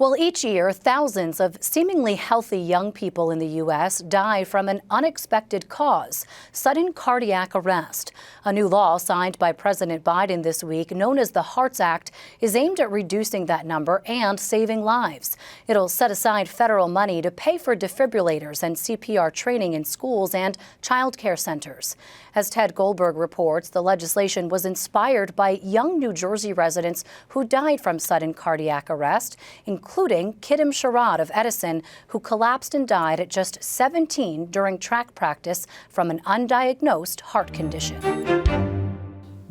Well, each year, thousands of seemingly healthy young people in the U.S. die from an unexpected cause, sudden cardiac arrest. A new law signed by President Biden this week, known as the Hearts Act, is aimed at reducing that number and saving lives. It'll set aside federal money to pay for defibrillators and CPR training in schools and child care centers. As Ted Goldberg reports, the legislation was inspired by young New Jersey residents who died from sudden cardiac arrest, including Kidem Sherrod of Edison, who collapsed and died at just 17 during track practice from an undiagnosed heart condition.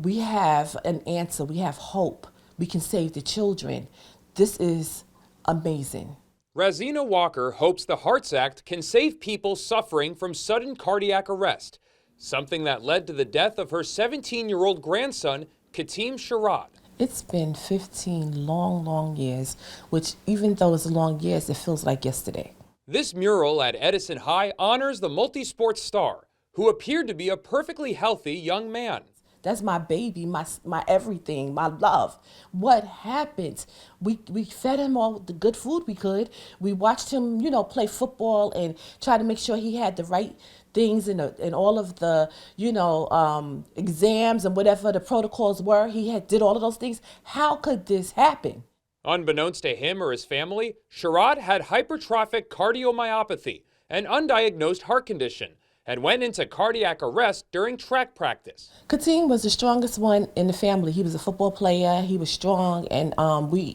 We have an answer. We have hope. We can save the children. This is amazing. Razina Walker hopes the Hearts Act can save people suffering from sudden cardiac arrest, something that led to the death of her 17-year-old grandson, Kidem Sherrod. It's been 15 long years, which even though it's long years, it feels like yesterday. This mural at Edison High honors the multi-sport star, who appeared to be a perfectly healthy young man. That's my baby, my everything, my love. What happened? We fed him all the good food we could. We watched him, play football and try to make sure he had the right things and all of the, exams and whatever the protocols were. He did all of those things. How could this happen? Unbeknownst to him or his family, Sherrod had hypertrophic cardiomyopathy, an undiagnosed heart condition, and went into cardiac arrest during track practice. Kidem was the strongest one in the family. He was a football player, he was strong, and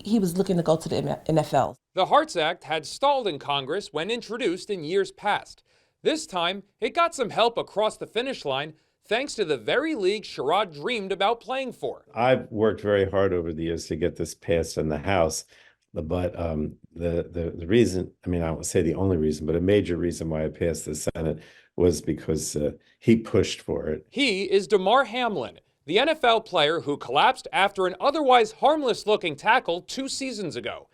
he was looking to go to the NFL. The Hearts Act had stalled in Congress when introduced in years past. This time, it got some help across the finish line thanks to the very league Sherrod dreamed about playing for. I've worked very hard over the years to get this passed in the House. But the reason, I won't say the only reason, but a major reason why it passed the Senate was because he pushed for it. He is Damar Hamlin, the NFL player who collapsed after an otherwise harmless-looking tackle 2 seasons ago.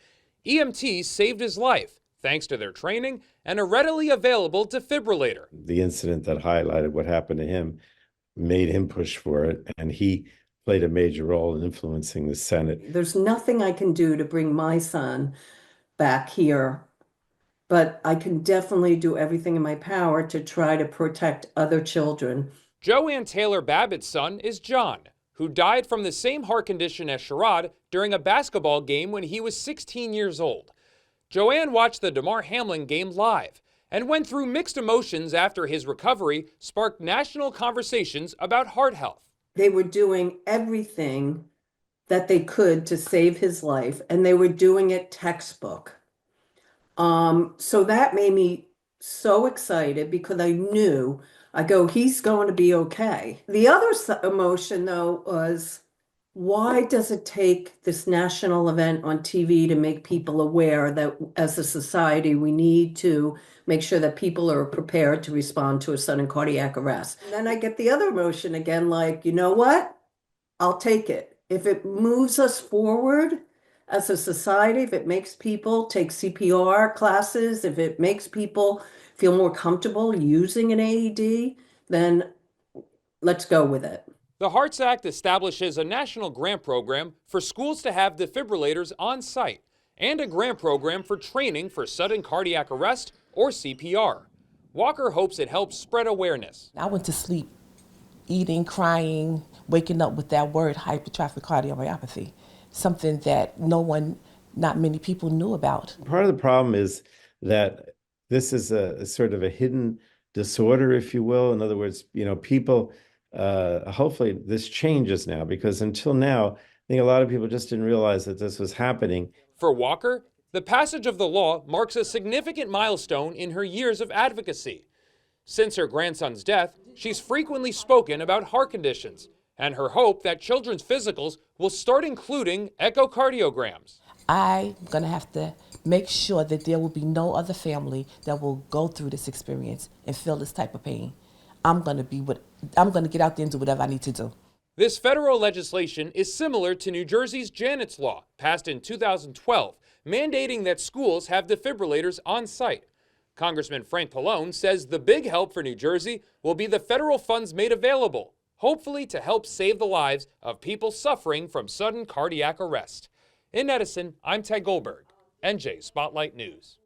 EMTs saved his life thanks to their training and a readily available defibrillator. The incident that highlighted what happened to him made him push for it, and he played a major role in influencing the Senate. There's nothing I can do to bring my son back here, but I can definitely do everything in my power to try to protect other children. Joanne Taylor Babbitt's son is John, who died from the same heart condition as Sherrod during a basketball game when he was 16 years old. Joanne watched the Damar Hamlin game live and went through mixed emotions after his recovery sparked national conversations about heart health. They were doing everything that they could to save his life, and they were doing it textbook. So that made me so excited because I knew, he's going to be okay. The other emotion, though, was why does it take this national event on TV to make people aware that as a society, we need to make sure that people are prepared to respond to a sudden cardiac arrest? And then I get the other emotion again, like, you know what? I'll take it. If it moves us forward as a society, if it makes people take CPR classes, if it makes people feel more comfortable using an AED, then let's go with it. The Hearts Act establishes a national grant program for schools to have defibrillators on site and a grant program for training for sudden cardiac arrest or CPR. Walker hopes it helps spread awareness. I went to sleep eating, crying, waking up with that word, hypertrophic cardiomyopathy, something that not many people knew about. Part of the problem is that this is a sort of a hidden disorder, if you will. In other words, people, hopefully this changes now, because until now, I think a lot of people just didn't realize that this was happening. For Walker, the passage of the law marks a significant milestone in her years of advocacy. Since her grandson's death, she's frequently spoken about heart conditions and her hope that children's physicals will start including echocardiograms. I'm going to have to make sure that there will be no other family that will go through this experience and feel this type of pain. I'm going to get out there and do whatever I need to do. This federal legislation is similar to New Jersey's Janet's Law, passed in 2012, mandating that schools have defibrillators on site. Congressman Frank Pallone says the big help for New Jersey will be the federal funds made available, hopefully to help save the lives of people suffering from sudden cardiac arrest. In Edison, I'm Ted Goldberg, NJ Spotlight News.